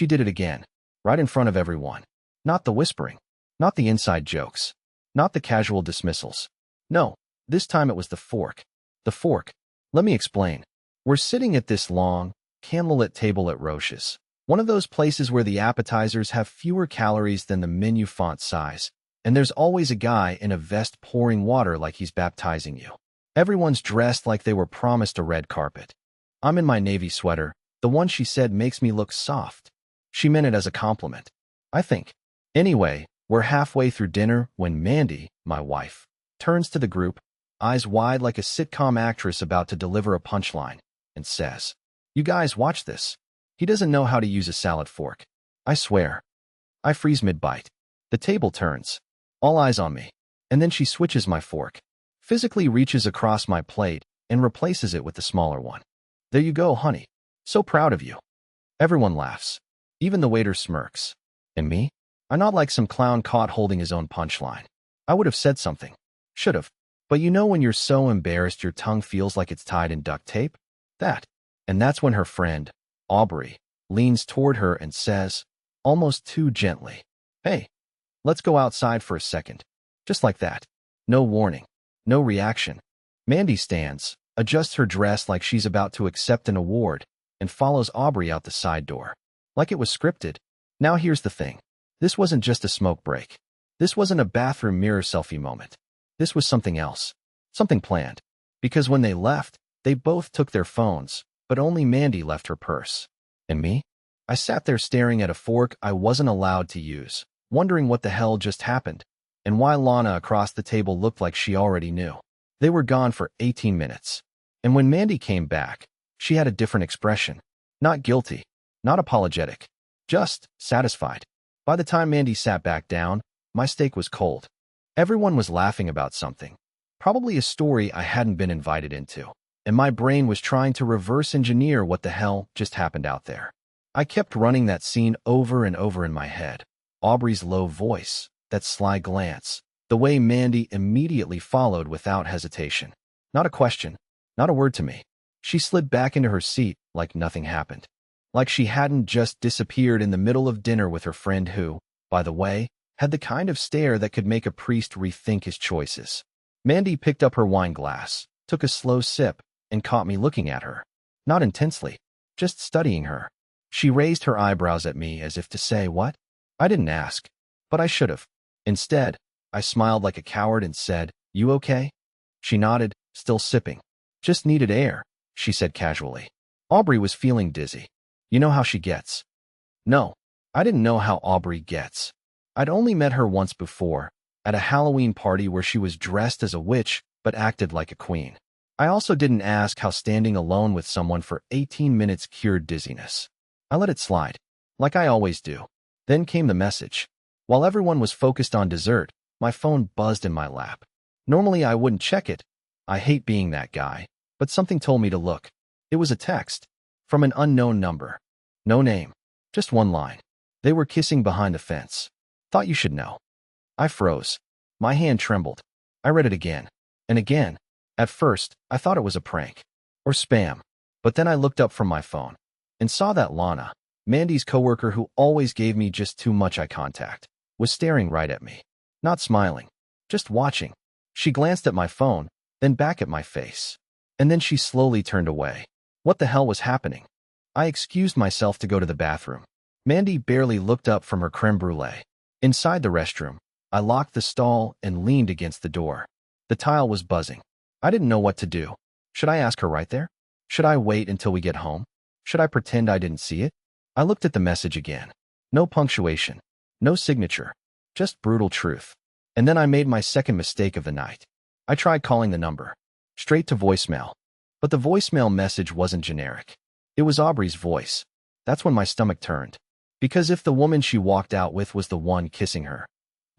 She did it again, right in front of everyone. Not the whispering, not the inside jokes, not the casual dismissals. No, this time it was the fork. The fork. Let me explain. We're sitting at this long, candlelit table at Roche's, one of those places where the appetizers have fewer calories than the menu font size, and there's always a guy in a vest pouring water like he's baptizing you. Everyone's dressed like they were promised a red carpet. I'm in my navy sweater, the one she said makes me look soft. She meant it as a compliment, I think. Anyway, we're halfway through dinner when Mandy, my wife, turns to the group, eyes wide like a sitcom actress about to deliver a punchline, and says, "You guys watch this. He doesn't know how to use a salad fork." I swear. I freeze mid-bite. The table turns. All eyes on me. And then she switches my fork, physically reaches across my plate, and replaces it with the smaller one. "There you go, honey. So proud of you." Everyone laughs. Even the waiter smirks. And me? I nod like some clown caught holding his own punchline. I would have said something. Should have. But you know when you're so embarrassed your tongue feels like it's tied in duct tape? That. And that's when her friend, Aubrey, leans toward her and says, almost too gently, "Hey, let's go outside for a second." Just like that. No warning. No reaction. Mandy stands, adjusts her dress like she's about to accept an award, and follows Aubrey out the side door. Like it was scripted. Now here's the thing. This wasn't just a smoke break. This wasn't a bathroom mirror selfie moment. This was something else. Something planned. Because when they left, they both took their phones, but only Mandy left her purse. And me? I sat there staring at a fork I wasn't allowed to use, wondering what the hell just happened, and why Lana across the table looked like she already knew. They were gone for 18 minutes. And when Mandy came back, she had a different expression. Not guilty. Not apologetic. Just satisfied. By the time Mandy sat back down, my steak was cold. Everyone was laughing about something. Probably a story I hadn't been invited into. And my brain was trying to reverse engineer what the hell just happened out there. I kept running that scene over and over in my head. Aubrey's low voice, that sly glance, the way Mandy immediately followed without hesitation. Not a question, not a word to me. She slid back into her seat like nothing happened. Like she hadn't just disappeared in the middle of dinner with her friend who, by the way, had the kind of stare that could make a priest rethink his choices. Mandy picked up her wine glass, took a slow sip, and caught me looking at her. Not intensely, just studying her. She raised her eyebrows at me as if to say, "What?" I didn't ask, but I should have. Instead, I smiled like a coward and said, "You okay?" She nodded, still sipping. "Just needed air," she said casually. Aubrey was feeling dizzy. You know how she gets. No, I didn't know how Aubrey gets. I'd only met her once before, at a Halloween party where she was dressed as a witch but acted like a queen. I also didn't ask how standing alone with someone for 18 minutes cured dizziness. I let it slide, like I always do. Then came the message. While everyone was focused on dessert, my phone buzzed in my lap. Normally I wouldn't check it. I hate being that guy, but something told me to look. It was a text. From an unknown number. No name. Just one line. They were kissing behind the fence. Thought you should know. I froze. My hand trembled. I read it again. And again. At first, I thought it was a prank. Or spam. But then I looked up from my phone. And saw that Lana, Mandy's coworker who always gave me just too much eye contact, was staring right at me. Not smiling. Just watching. She glanced at my phone, then back at my face. And then she slowly turned away. What the hell was happening? I excused myself to go to the bathroom. Mandy barely looked up from her creme brulee. Inside the restroom, I locked the stall and leaned against the door. The tile was buzzing. I didn't know what to do. Should I ask her right there? Should I wait until we get home? Should I pretend I didn't see it? I looked at the message again. No punctuation. No signature. Just brutal truth. And then I made my second mistake of the night. I tried calling the number. Straight to voicemail. But the voicemail message wasn't generic. It was Aubrey's voice. That's when my stomach turned. Because if the woman she walked out with was the one kissing her,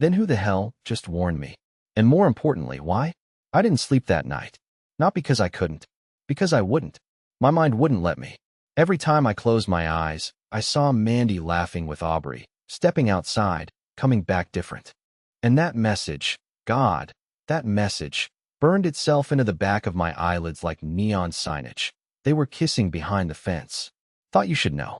then who the hell just warned me? And more importantly, why? I didn't sleep that night. Not because I couldn't. Because I wouldn't. My mind wouldn't let me. Every time I closed my eyes, I saw Mandy laughing with Aubrey, stepping outside, coming back different. And that message, God, that message, burned itself into the back of my eyelids like neon signage. They were kissing behind the fence. Thought you should know.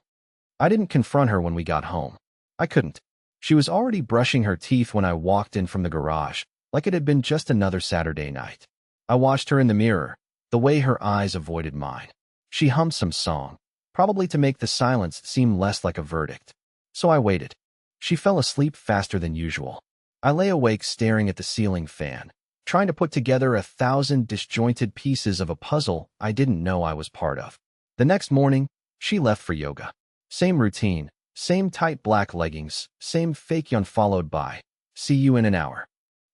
I didn't confront her when we got home. I couldn't. She was already brushing her teeth when I walked in from the garage, like it had been just another Saturday night. I watched her in the mirror, the way her eyes avoided mine. She hummed some song, probably to make the silence seem less like a verdict. So I waited. She fell asleep faster than usual. I lay awake staring at the ceiling fan, trying to put together 1,000 disjointed pieces of a puzzle I didn't know I was part of. The next morning, she left for yoga. Same routine, same tight black leggings, same fake yawn followed by, "See you in an hour."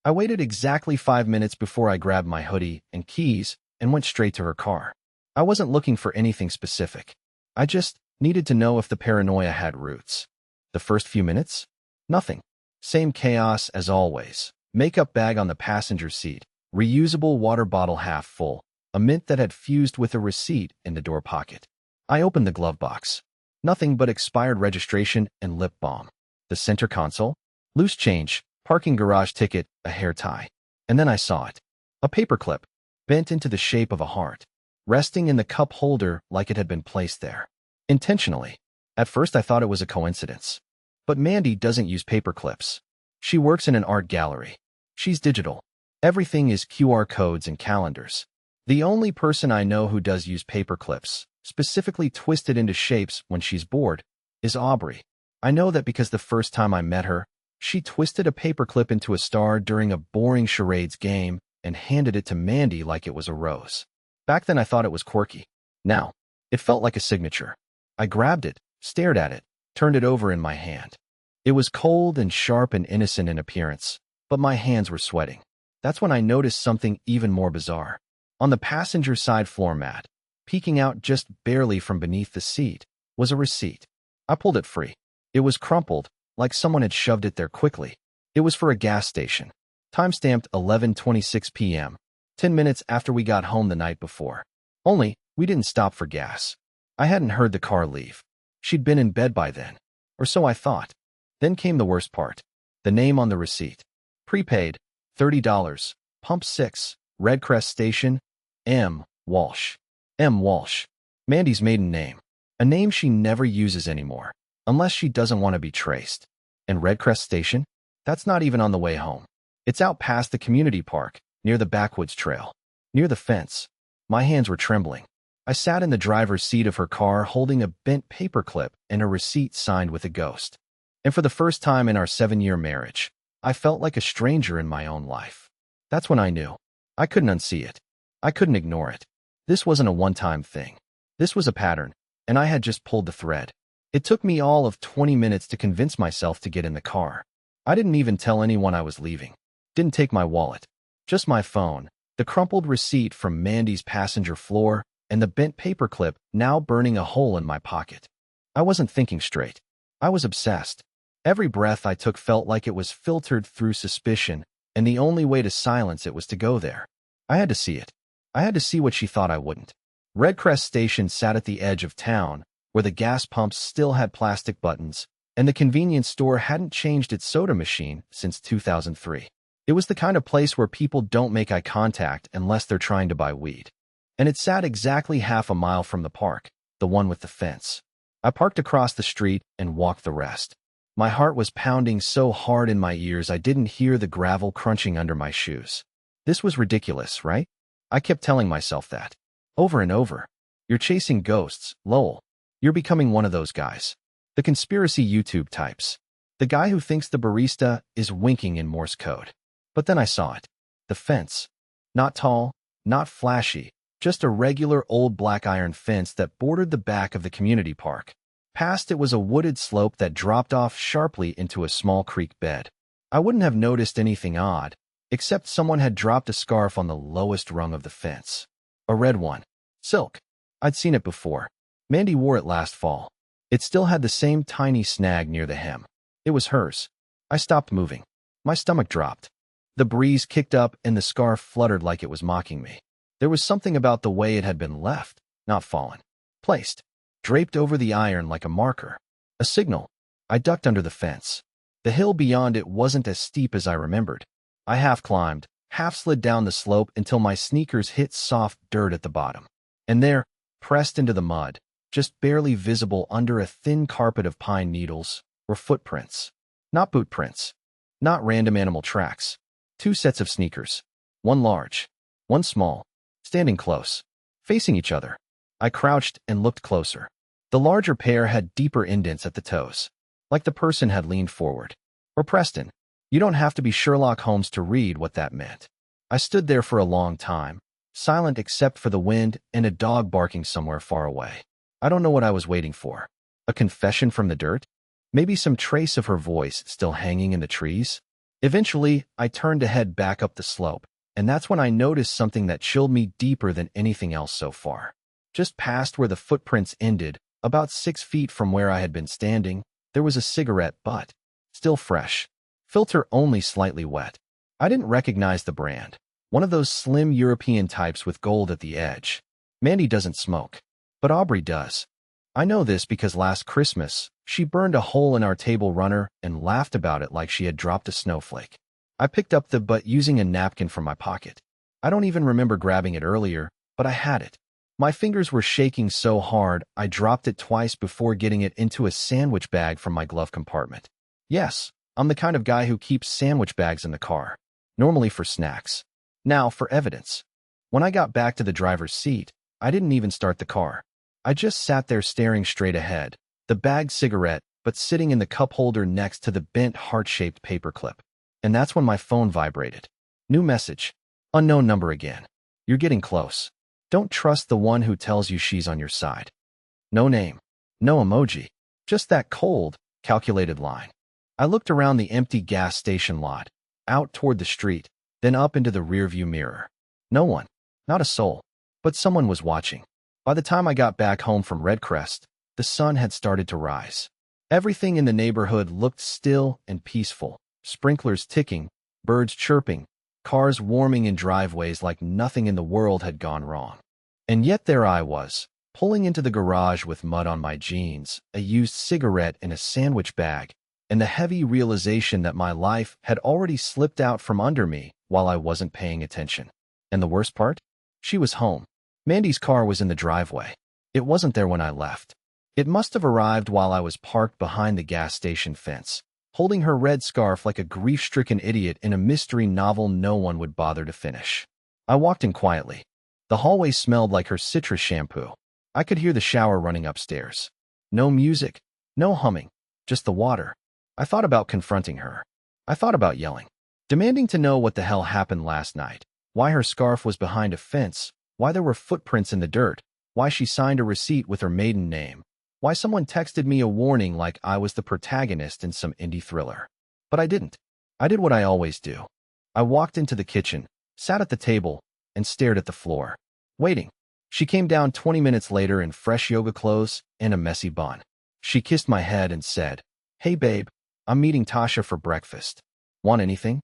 I waited exactly 5 minutes before I grabbed my hoodie and keys and went straight to her car. I wasn't looking for anything specific. I just needed to know if the paranoia had roots. The first few minutes? Nothing. Same chaos as always. Makeup bag on the passenger seat, reusable water bottle half full, a mint that had fused with a receipt in the door pocket. I opened the glove box. Nothing but expired registration and lip balm. The center console? Loose change, parking garage ticket, a hair tie. And then I saw it. A paperclip, bent into the shape of a heart, resting in the cup holder like it had been placed there. Intentionally. At first I thought it was a coincidence. But Mandy doesn't use paperclips. She works in an art gallery. She's digital. Everything is QR codes and calendars. The only person I know who does use paperclips, specifically twisted into shapes when she's bored, is Aubrey. I know that because the first time I met her, she twisted a paperclip into a star during a boring charades game and handed it to Mandy like it was a rose. Back then I thought it was quirky. Now, it felt like a signature. I grabbed it, stared at it, turned it over in my hand. It was cold and sharp and innocent in appearance, but my hands were sweating. That's when I noticed something even more bizarre. On the passenger side floor mat, peeking out just barely from beneath the seat, was a receipt. I pulled it free. It was crumpled, like someone had shoved it there quickly. It was for a gas station. Timestamped 11:26 p.m., 10 minutes after we got home the night before. Only, we didn't stop for gas. I hadn't heard the car leave. She'd been in bed by then. Or so I thought. Then came the worst part. The name on the receipt. Prepaid, $30, Pump 6, Redcrest Station, M. Walsh. M. Walsh. Mandy's maiden name. A name she never uses anymore, unless she doesn't want to be traced. And Redcrest Station? That's not even on the way home. It's out past the community park, near the backwoods trail. Near the fence. My hands were trembling. I sat in the driver's seat of her car holding a bent paperclip and a receipt signed with a ghost. And for the first time in our 7-year marriage, I felt like a stranger in my own life. That's when I knew. I couldn't unsee it. I couldn't ignore it. This wasn't a one-time thing. This was a pattern, and I had just pulled the thread. It took me all of 20 minutes to convince myself to get in the car. I didn't even tell anyone I was leaving. Didn't take my wallet. Just my phone, the crumpled receipt from Mandy's passenger floor, and the bent paperclip now burning a hole in my pocket. I wasn't thinking straight. I was obsessed. Every breath I took felt like it was filtered through suspicion, and the only way to silence it was to go there. I had to see it. I had to see what she thought I wouldn't. Redcrest Station sat at the edge of town, where the gas pumps still had plastic buttons, and the convenience store hadn't changed its soda machine since 2003. It was the kind of place where people don't make eye contact unless they're trying to buy weed. And it sat exactly half a mile from the park, the one with the fence. I parked across the street and walked the rest. My heart was pounding so hard in my ears I didn't hear the gravel crunching under my shoes. This was ridiculous, right? I kept telling myself that. Over and over. You're chasing ghosts, lol. You're becoming one of those guys. The conspiracy YouTube types. The guy who thinks the barista is winking in Morse code. But then I saw it. The fence. Not tall, not flashy, just a regular old black iron fence that bordered the back of the community park. Past it was a wooded slope that dropped off sharply into a small creek bed. I wouldn't have noticed anything odd, except someone had dropped a scarf on the lowest rung of the fence. A red one. Silk. I'd seen it before. Mandy wore it last fall. It still had the same tiny snag near the hem. It was hers. I stopped moving. My stomach dropped. The breeze kicked up and the scarf fluttered like it was mocking me. There was something about the way it had been left, not fallen. Placed. Draped over the iron like a marker. A signal. I ducked under the fence. The hill beyond it wasn't as steep as I remembered. I half climbed, half slid down the slope until my sneakers hit soft dirt at the bottom. And there, pressed into the mud, just barely visible under a thin carpet of pine needles, were footprints. Not boot prints. Not random animal tracks. Two sets of sneakers. One large, one small, standing close, facing each other. I crouched and looked closer. The larger pair had deeper indents at the toes, like the person had leaned forward. Or Preston. You don't have to be Sherlock Holmes to read what that meant. I stood there for a long time, silent except for the wind and a dog barking somewhere far away. I don't know what I was waiting for. A confession from the dirt? Maybe some trace of her voice still hanging in the trees? Eventually, I turned to head back up the slope, and that's when I noticed something that chilled me deeper than anything else so far. Just past where the footprints ended, about 6 feet from where I had been standing, there was a cigarette butt, still fresh, filter only slightly wet. I didn't recognize the brand, one of those slim European types with gold at the edge. Mandy doesn't smoke, but Aubrey does. I know this because last Christmas, she burned a hole in our table runner and laughed about it like she had dropped a snowflake. I picked up the butt using a napkin from my pocket. I don't even remember grabbing it earlier, but I had it. My fingers were shaking so hard, I dropped it twice before getting it into a sandwich bag from my glove compartment. Yes, I'm the kind of guy who keeps sandwich bags in the car, normally for snacks. Now for evidence. When I got back to the driver's seat, I didn't even start the car. I just sat there staring straight ahead, the bagged cigarette, but sitting in the cup holder next to the bent heart-shaped paperclip. And that's when my phone vibrated. New message. Unknown number again. You're getting close. Don't trust the one who tells you she's on your side. No name. No emoji. Just that cold, calculated line. I looked around the empty gas station lot, out toward the street, then up into the rearview mirror. No one. Not a soul. But someone was watching. By the time I got back home from Redcrest, the sun had started to rise. Everything in the neighborhood looked still and peaceful. Sprinklers ticking, birds chirping, cars warming in driveways like nothing in the world had gone wrong. And yet there I was, pulling into the garage with mud on my jeans, a used cigarette in a sandwich bag, and the heavy realization that my life had already slipped out from under me while I wasn't paying attention. And the worst part? She was home. Mandy's car was in the driveway. It wasn't there when I left. It must have arrived while I was parked behind the gas station fence, holding her red scarf like a grief-stricken idiot in a mystery novel no one would bother to finish. I walked in quietly. The hallway smelled like her citrus shampoo. I could hear the shower running upstairs. No music, no humming, just the water. I thought about confronting her. I thought about yelling, demanding to know what the hell happened last night, why her scarf was behind a fence, why there were footprints in the dirt, why she signed a receipt with her maiden name, why someone texted me a warning like I was the protagonist in some indie thriller. But I didn't. I did what I always do. I walked into the kitchen, sat at the table, and stared at the floor, waiting. She came down 20 minutes later in fresh yoga clothes and a messy bun. She kissed my head and said, "Hey babe, I'm meeting Tasha for breakfast. Want anything?"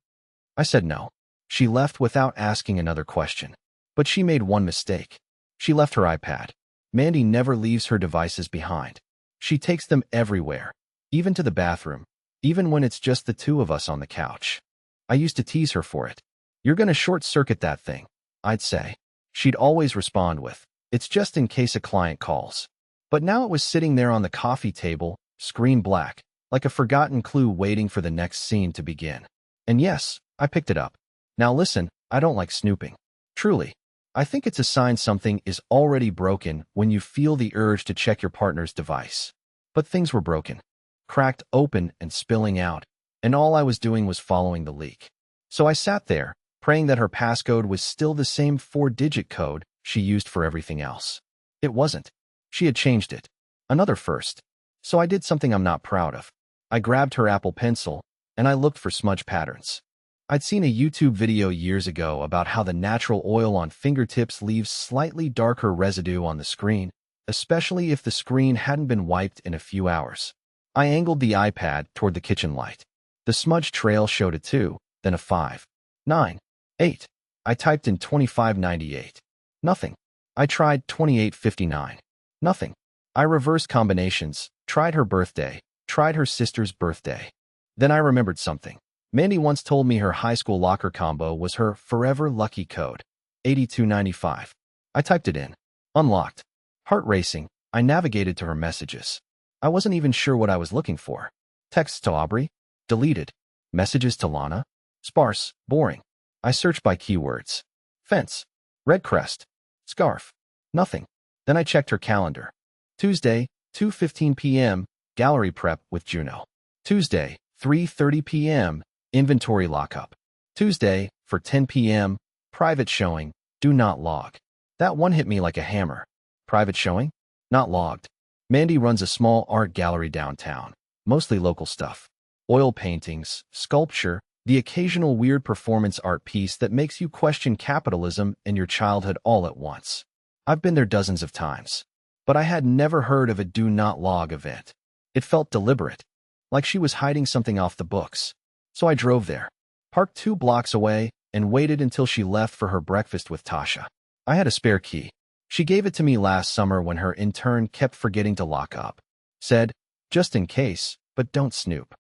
I said no. She left without asking another question. But she made one mistake. She left her iPad. Mandy never leaves her devices behind. She takes them everywhere, even to the bathroom, even when it's just the two of us on the couch. I used to tease her for it. "You're gonna short-circuit that thing," I'd say. She'd always respond with, "It's just in case a client calls." But now it was sitting there on the coffee table, screen black, like a forgotten clue waiting for the next scene to begin. And yes, I picked it up. Now listen, I don't like snooping. Truly. I think it's a sign something is already broken when you feel the urge to check your partner's device. But things were broken, cracked open and spilling out, and all I was doing was following the leak. So I sat there, praying that her passcode was still the same 4-digit code she used for everything else. It wasn't. She had changed it. Another first. So I did something I'm not proud of. I grabbed her Apple Pencil, and I looked for smudge patterns. I'd seen a YouTube video years ago about how the natural oil on fingertips leaves slightly darker residue on the screen, especially if the screen hadn't been wiped in a few hours. I angled the iPad toward the kitchen light. The smudge trail showed a 2, then a 5. 9. 8. I typed in 2598. Nothing. I tried 2859. Nothing. I reversed combinations, tried her birthday, tried her sister's birthday. Then I remembered something. Mandy once told me her high school locker combo was her forever lucky code, 8295. I typed it in. Unlocked. Heart racing, I navigated to her messages. I wasn't even sure what I was looking for. Texts to Aubrey? Deleted. Messages to Lana? Sparse, boring. I searched by keywords. Fence. Red crest. Scarf. Nothing. Then I checked her calendar. Tuesday, 2:15 p.m., gallery prep with Juno. Tuesday, 3:30 p.m., inventory lockup. Tuesday, for 10 p.m., private showing, do not log. That one hit me like a hammer. Private showing? Not logged. Mandy runs a small art gallery downtown, mostly local stuff. Oil paintings, sculpture, the occasional weird performance art piece that makes you question capitalism and your childhood all at once. I've been there dozens of times, but I had never heard of a do not log event. It felt deliberate, like she was hiding something off the books. So I drove there, parked 2 blocks away, and waited until she left for her breakfast with Tasha. I had a spare key. She gave it to me last summer when her intern kept forgetting to lock up. Said, just in case, but don't snoop.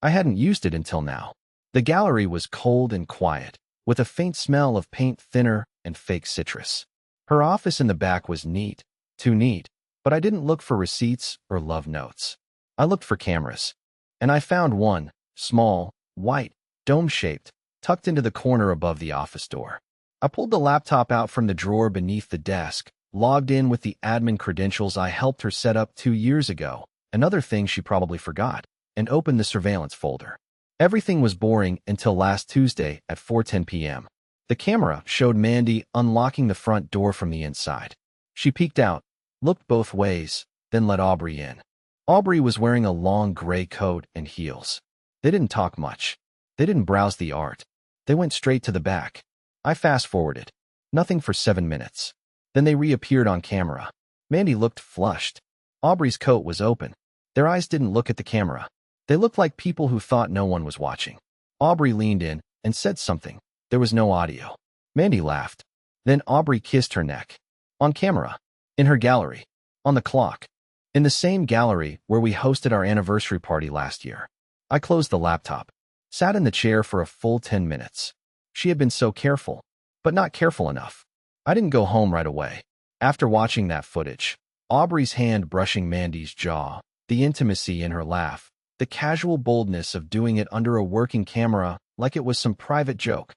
I hadn't used it until now. The gallery was cold and quiet, with a faint smell of paint thinner and fake citrus. Her office in the back was neat, too neat, but I didn't look for receipts or love notes. I looked for cameras, and I found one, small, white, dome-shaped, tucked into the corner above the office door. I pulled the laptop out from the drawer beneath the desk, logged in with the admin credentials I helped her set up 2 years ago, another thing she probably forgot, and opened the surveillance folder. Everything was boring until last Tuesday at 4:10 p.m. The camera showed Mandy unlocking the front door from the inside. She peeked out, looked both ways, then let Aubrey in. Aubrey was wearing a long gray coat and heels. They didn't talk much. They didn't browse the art. They went straight to the back. I fast-forwarded. Nothing for 7 minutes. Then they reappeared on camera. Mandy looked flushed. Aubrey's coat was open. Their eyes didn't look at the camera. They looked like people who thought no one was watching. Aubrey leaned in and said something. There was no audio. Mandy laughed. Then Aubrey kissed her neck. On camera. In her gallery. On the clock. In the same gallery where we hosted our anniversary party last year. I closed the laptop. Sat in the chair for a full 10 minutes. She had been so careful, but not careful enough. I didn't go home right away. After watching that footage, Aubrey's hand brushing Mandy's jaw, the intimacy in her laugh, the casual boldness of doing it under a working camera like it was some private joke.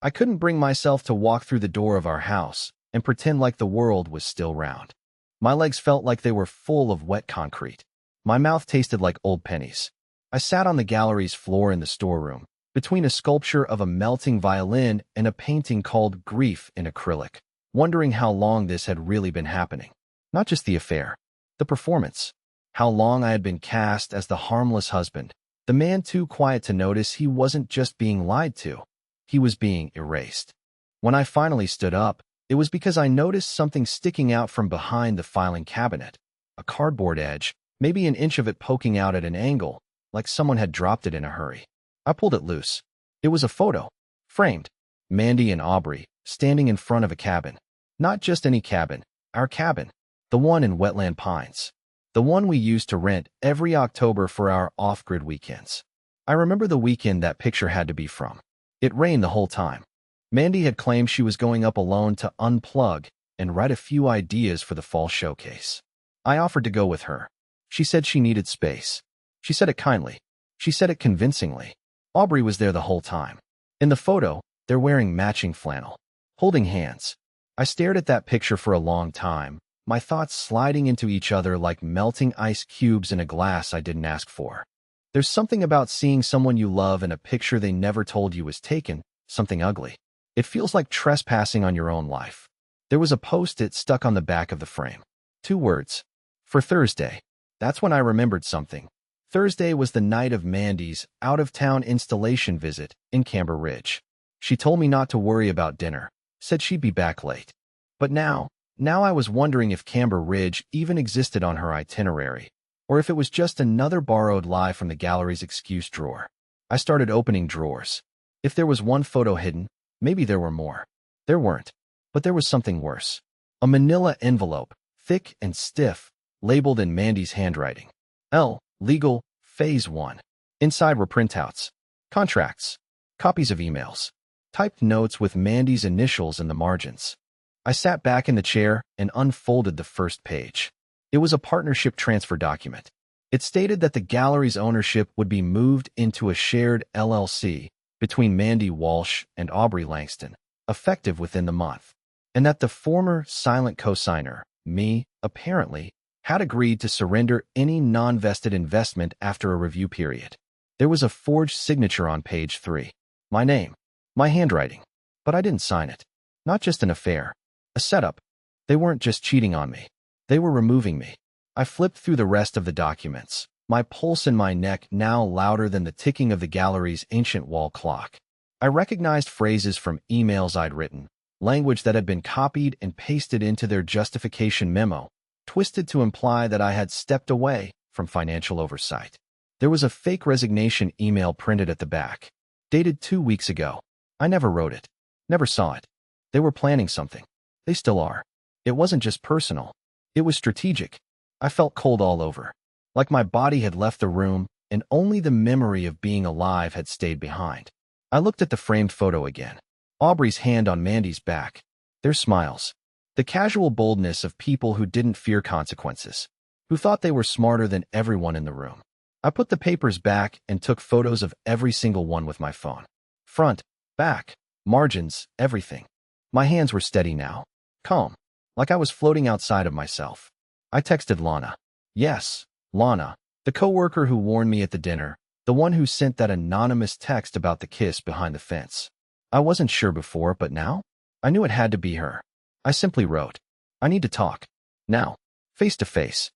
I couldn't bring myself to walk through the door of our house and pretend like the world was still round. My legs felt like they were full of wet concrete. My mouth tasted like old pennies. I sat on the gallery's floor in the storeroom, between a sculpture of a melting violin and a painting called Grief in acrylic, wondering how long this had really been happening. Not just the affair, the performance. How long I had been cast as the harmless husband, the man too quiet to notice he wasn't just being lied to. He was being erased. When I finally stood up, it was because I noticed something sticking out from behind the filing cabinet, a cardboard edge, maybe an inch of it poking out at an angle, like someone had dropped it in a hurry. I pulled it loose. It was a photo, framed. Mandy and Aubrey, standing in front of a cabin. Not just any cabin, our cabin. The one in Wetland Pines. The one we used to rent every October for our off-grid weekends. I remember the weekend that picture had to be from. It rained the whole time. Mandy had claimed she was going up alone to unplug and write a few ideas for the fall showcase. I offered to go with her. She said she needed space. She said it kindly. She said it convincingly. Aubrey was there the whole time. In the photo, they're wearing matching flannel, holding hands. I stared at that picture for a long time, my thoughts sliding into each other like melting ice cubes in a glass I didn't ask for. There's something about seeing someone you love in a picture they never told you was taken, something ugly. It feels like trespassing on your own life. There was a post-it stuck on the back of the frame. 2 words. For Thursday. That's when I remembered something. Thursday was the night of Mandy's out-of-town installation visit in Camber Ridge. She told me not to worry about dinner, said she'd be back late. But now I was wondering if Camber Ridge even existed on her itinerary, or if it was just another borrowed lie from the gallery's excuse drawer. I started opening drawers. If there was one photo hidden, maybe there were more. There weren't, but there was something worse. A manila envelope, thick and stiff, labeled in Mandy's handwriting. L. Legal, Phase 1. Inside were printouts, contracts, copies of emails, typed notes with Mandy's initials in the margins. I sat back in the chair and unfolded the first page. It was a partnership transfer document. It stated that the gallery's ownership would be moved into a shared LLC between Mandy Walsh and Aubrey Langston, effective within the month, and that the former silent co-signer, me, apparently, had agreed to surrender any non-vested investment after a review period. There was a forged signature on page 3. My name. My handwriting. But I didn't sign it. Not just an affair. A setup. They weren't just cheating on me. They were removing me. I flipped through the rest of the documents, my pulse in my neck now louder than the ticking of the gallery's ancient wall clock. I recognized phrases from emails I'd written, language that had been copied and pasted into their justification memo, twisted to imply that I had stepped away from financial oversight. There was a fake resignation email printed at the back, dated 2 weeks ago. I never wrote it, never saw it. They were planning something. They still are. It wasn't just personal. It was strategic. I felt cold all over, like my body had left the room and only the memory of being alive had stayed behind. I looked at the framed photo again. Aubrey's hand on Mandy's back. Their smiles. The casual boldness of people who didn't fear consequences, who thought they were smarter than everyone in the room. I put the papers back and took photos of every single one with my phone. Front, back, margins, everything. My hands were steady now. Calm. Like I was floating outside of myself. I texted Lana. Yes, Lana, the coworker who warned me at the dinner, the one who sent that anonymous text about the kiss behind the fence. I wasn't sure before, but now? I knew it had to be her. I simply wrote, I need to talk. Now. Face to face.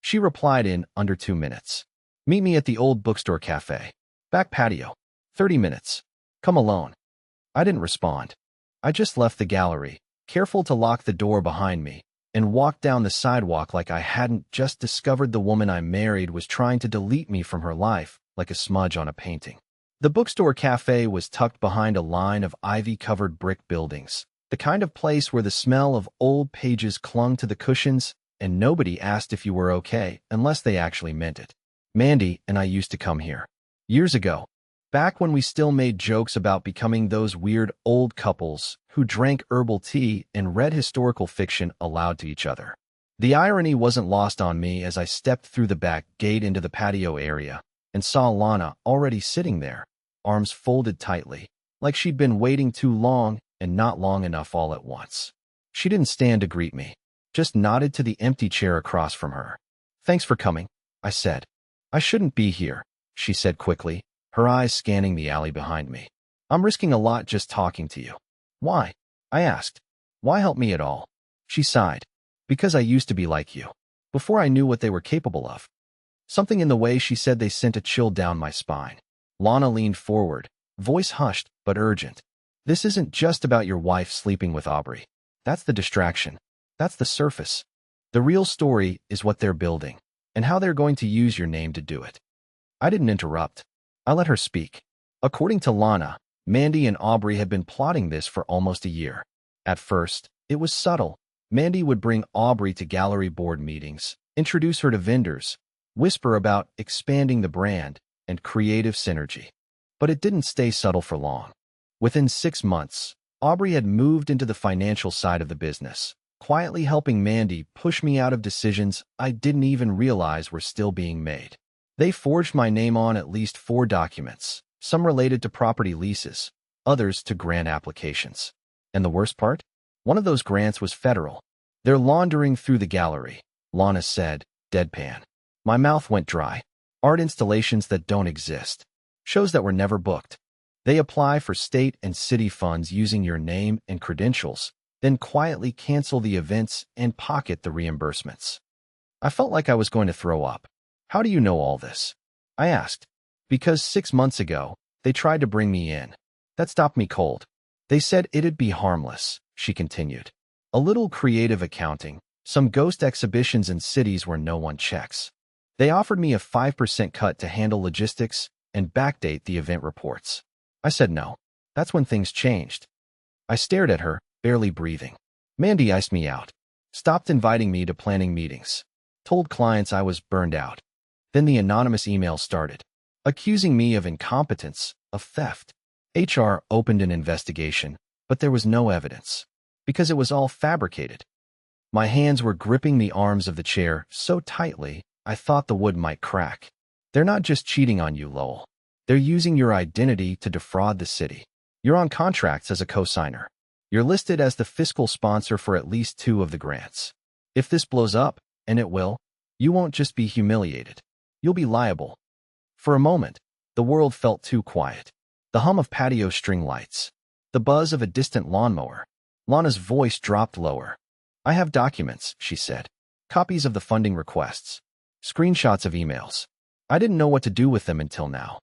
She replied in under 2 minutes. Meet me at the old bookstore cafe. Back patio. 30 minutes. Come alone. I didn't respond. I just left the gallery, careful to lock the door behind me, and walked down the sidewalk like I hadn't just discovered the woman I married was trying to delete me from her life like a smudge on a painting. The bookstore cafe was tucked behind a line of ivy-covered brick buildings, the kind of place where the smell of old pages clung to the cushions and nobody asked if you were okay unless they actually meant it. Mandy and I used to come here. Years ago. Back when we still made jokes about becoming those weird old couples who drank herbal tea and read historical fiction aloud to each other. The irony wasn't lost on me as I stepped through the back gate into the patio area and saw Lana already sitting there, arms folded tightly, like she'd been waiting too long and not long enough all at once. She didn't stand to greet me, just nodded to the empty chair across from her. Thanks for coming, I said. I shouldn't be here, she said quickly, her eyes scanning the alley behind me. I'm risking a lot just talking to you. Why? I asked. Why help me at all? She sighed. Because I used to be like you. Before I knew what they were capable of. Something in the way she said they sent a chill down my spine. Lana leaned forward, voice hushed but urgent. This isn't just about your wife sleeping with Aubrey. That's the distraction. That's the surface. The real story is what they're building, and how they're going to use your name to do it. I didn't interrupt. I let her speak. According to Lana, Mandy and Aubrey had been plotting this for almost a year. At first, it was subtle. Mandy would bring Aubrey to gallery board meetings, introduce her to vendors, whisper about expanding the brand and creative synergy. But it didn't stay subtle for long. Within 6 months, Aubrey had moved into the financial side of the business, quietly helping Mandy push me out of decisions I didn't even realize were still being made. They forged my name on at least 4 documents, some related to property leases, others to grant applications. And the worst part? One of those grants was federal. They're laundering through the gallery, Lana said, deadpan. My mouth went dry. Art installations that don't exist. Shows that were never booked. They apply for state and city funds using your name and credentials, then quietly cancel the events and pocket the reimbursements. I felt like I was going to throw up. How do you know all this? I asked. Because 6 months ago, they tried to bring me in. That stopped me cold. They said it'd be harmless, she continued. A little creative accounting, some ghost exhibitions in cities where no one checks. They offered me a 5% cut to handle logistics and backdate the event reports. I said no. That's when things changed. I stared at her, barely breathing. Mandy iced me out. Stopped inviting me to planning meetings. Told clients I was burned out. Then the anonymous email started, accusing me of incompetence, of theft. HR opened an investigation, but there was no evidence, because it was all fabricated. My hands were gripping the arms of the chair so tightly, I thought the wood might crack. They're not just cheating on you, Lowell. They're using your identity to defraud the city. You're on contracts as a co-signer. You're listed as the fiscal sponsor for at least 2 of the grants. If this blows up, and it will, you won't just be humiliated. You'll be liable. For a moment, the world felt too quiet. The hum of patio string lights. The buzz of a distant lawnmower. Lana's voice dropped lower. I have documents, she said. Copies of the funding requests. Screenshots of emails. I didn't know what to do with them until now.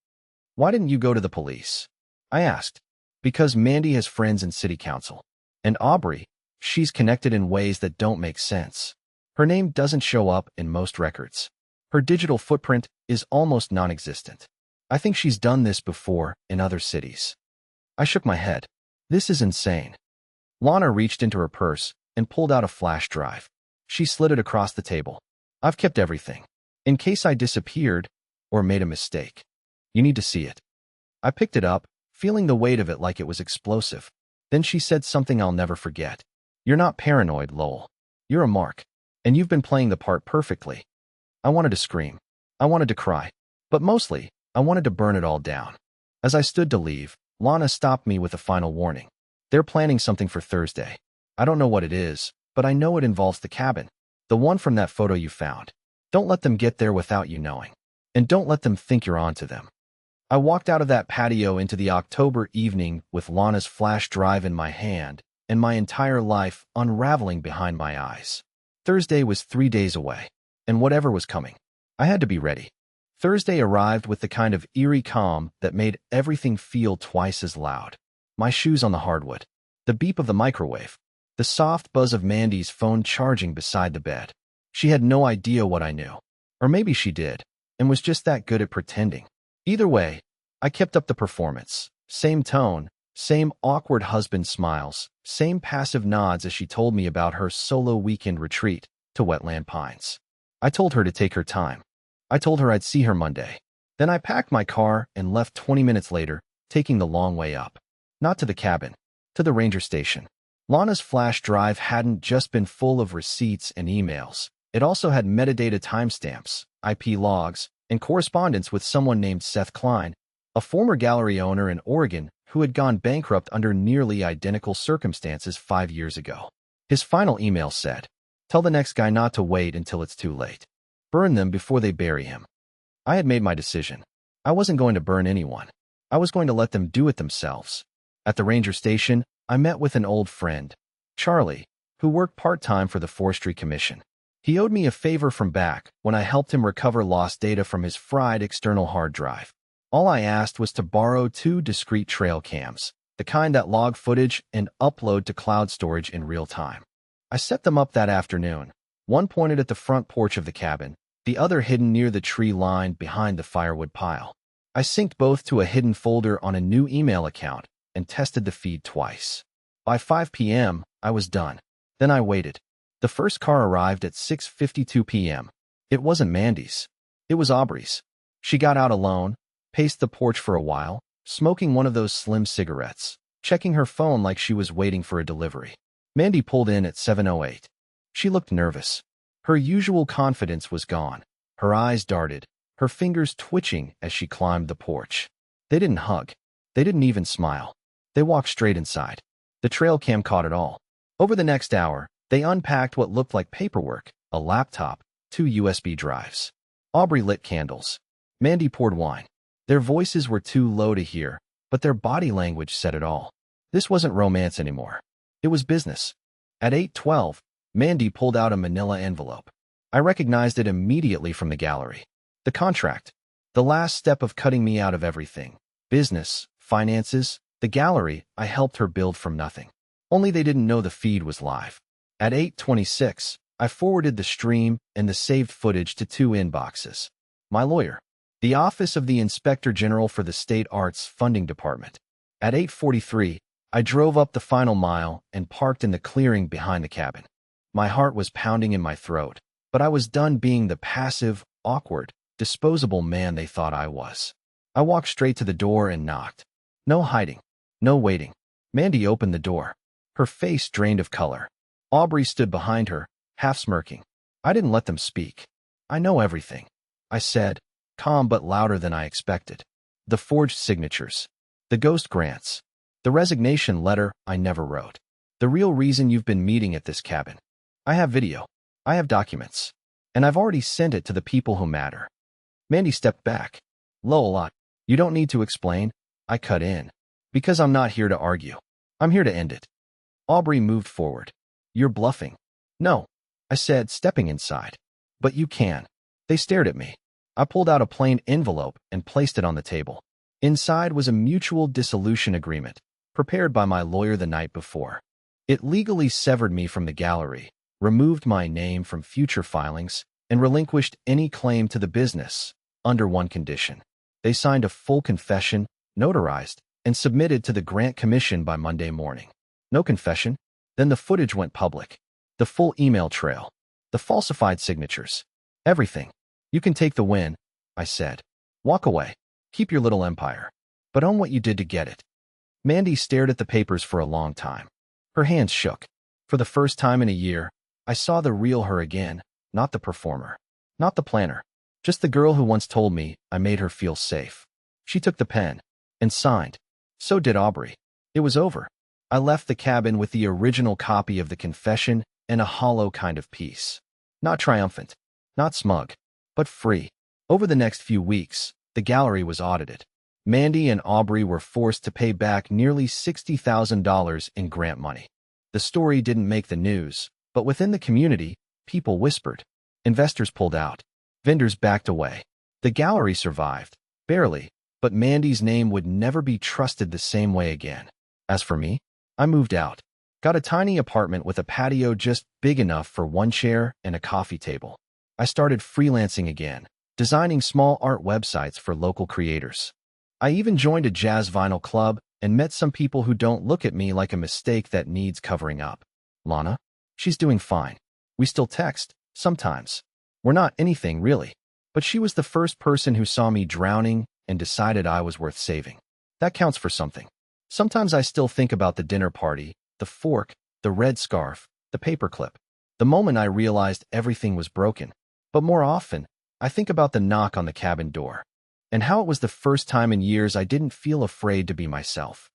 Why didn't you go to the police? I asked. Because Mandy has friends in city council. And Aubrey, she's connected in ways that don't make sense. Her name doesn't show up in most records. Her digital footprint is almost non-existent. I think she's done this before in other cities. I shook my head. This is insane. Lana reached into her purse and pulled out a flash drive. She slid it across the table. I've kept everything. In case I disappeared or made a mistake. You need to see it. I picked it up, feeling the weight of it like it was explosive. Then she said something I'll never forget. You're not paranoid, Lowell. You're a mark. And you've been playing the part perfectly. I wanted to scream. I wanted to cry. But mostly, I wanted to burn it all down. As I stood to leave, Lana stopped me with a final warning. They're planning something for Thursday. I don't know what it is, but I know it involves the cabin. The one from that photo you found. Don't let them get there without you knowing. And don't let them think you're onto them. I walked out of that patio into the October evening with Lana's flash drive in my hand and my entire life unraveling behind my eyes. Thursday was 3 days away, and whatever was coming, I had to be ready. Thursday arrived with the kind of eerie calm that made everything feel twice as loud. My shoes on the hardwood, the beep of the microwave, the soft buzz of Mandy's phone charging beside the bed. She had no idea what I knew. Or maybe she did, and was just that good at pretending. Either way, I kept up the performance. Same tone, same awkward husband smiles, same passive nods as she told me about her solo weekend retreat to Wetland Pines. I told her to take her time. I told her I'd see her Monday. Then I packed my car and left 20 minutes later, taking the long way up. Not to the cabin, to the ranger station. Lana's flash drive hadn't just been full of receipts and emails. It also had metadata timestamps, IP logs, and correspondence with someone named Seth Klein, a former gallery owner in Oregon who had gone bankrupt under nearly identical circumstances 5 years ago. His final email said, "Tell the next guy not to wait until it's too late. Burn them before they bury him." I had made my decision. I wasn't going to burn anyone. I was going to let them do it themselves. At the ranger station, I met with an old friend, Charlie, who worked part-time for the Forestry Commission. He owed me a favor from back when I helped him recover lost data from his fried external hard drive. All I asked was to borrow 2 discrete trail cams, the kind that log footage and upload to cloud storage in real time. I set them up that afternoon, one pointed at the front porch of the cabin, the other hidden near the tree line behind the firewood pile. I synced both to a hidden folder on a new email account and tested the feed twice. By 5 p.m., I was done. Then I waited. The first car arrived at 6:52 p.m. It wasn't Mandy's. It was Aubrey's. She got out alone, paced the porch for a while, smoking one of those slim cigarettes, checking her phone like she was waiting for a delivery. Mandy pulled in at 7:08. She looked nervous. Her usual confidence was gone. Her eyes darted, her fingers twitching as she climbed the porch. They didn't hug. They didn't even smile. They walked straight inside. The trail cam caught it all. Over the next hour, they unpacked what looked like paperwork, a laptop, 2 USB drives. Aubrey lit candles. Mandy poured wine. Their voices were too low to hear, but their body language said it all. This wasn't romance anymore. It was business. At 8:12, Mandy pulled out a manila envelope. I recognized it immediately from the gallery. The contract. The last step of cutting me out of everything. Business, finances, the gallery I helped her build from nothing. Only they didn't know the feed was live. At 8:26, I forwarded the stream and the saved footage to 2 inboxes. My lawyer. The Office of the Inspector General for the State Arts Funding Department. At 8:43, I drove up the final mile and parked in the clearing behind the cabin. My heart was pounding in my throat, but I was done being the passive, awkward, disposable man they thought I was. I walked straight to the door and knocked. No hiding. No waiting. Mandy opened the door. Her face drained of color. Aubrey stood behind her, half smirking. I didn't let them speak. I know everything, I said, calm but louder than I expected. The forged signatures. The ghost grants. The resignation letter I never wrote. The real reason you've been meeting at this cabin. I have video. I have documents. And I've already sent it to the people who matter. Mandy stepped back. Lol, you don't need to explain, I cut in. Because I'm not here to argue. I'm here to end it. Aubrey moved forward. You're bluffing. No, I said, stepping inside. But you can. They stared at me. I pulled out a plain envelope and placed it on the table. Inside was a mutual dissolution agreement, prepared by my lawyer the night before. It legally severed me from the gallery, removed my name from future filings, and relinquished any claim to the business, under one condition. They signed a full confession, notarized, and submitted to the Grant Commission by Monday morning. No confession? Then the footage went public. The full email trail. The falsified signatures. Everything. You can take the win, I said. Walk away. Keep your little empire. But own what you did to get it. Mandy stared at the papers for a long time. Her hands shook. For the first time in a year, I saw the real her again, not the performer. Not the planner. Just the girl who once told me I made her feel safe. She took the pen and signed. So did Aubrey. It was over. I left the cabin with the original copy of the confession and a hollow kind of peace. Not triumphant, not smug, but free. Over the next few weeks, the gallery was audited. Mandy and Aubrey were forced to pay back nearly $60,000 in grant money. The story didn't make the news, but within the community, people whispered. Investors pulled out. Vendors backed away. The gallery survived, barely, but Mandy's name would never be trusted the same way again. As for me, I moved out. Got a tiny apartment with a patio just big enough for one chair and a coffee table. I started freelancing again, designing small art websites for local creators. I even joined a jazz vinyl club and met some people who don't look at me like a mistake that needs covering up. Lana? She's doing fine. We still text, sometimes. We're not anything, really. But she was the first person who saw me drowning and decided I was worth saving. That counts for something. Sometimes I still think about the dinner party, the fork, the red scarf, the paperclip. The moment I realized everything was broken. But more often, I think about the knock on the cabin door. And how it was the first time in years I didn't feel afraid to be myself.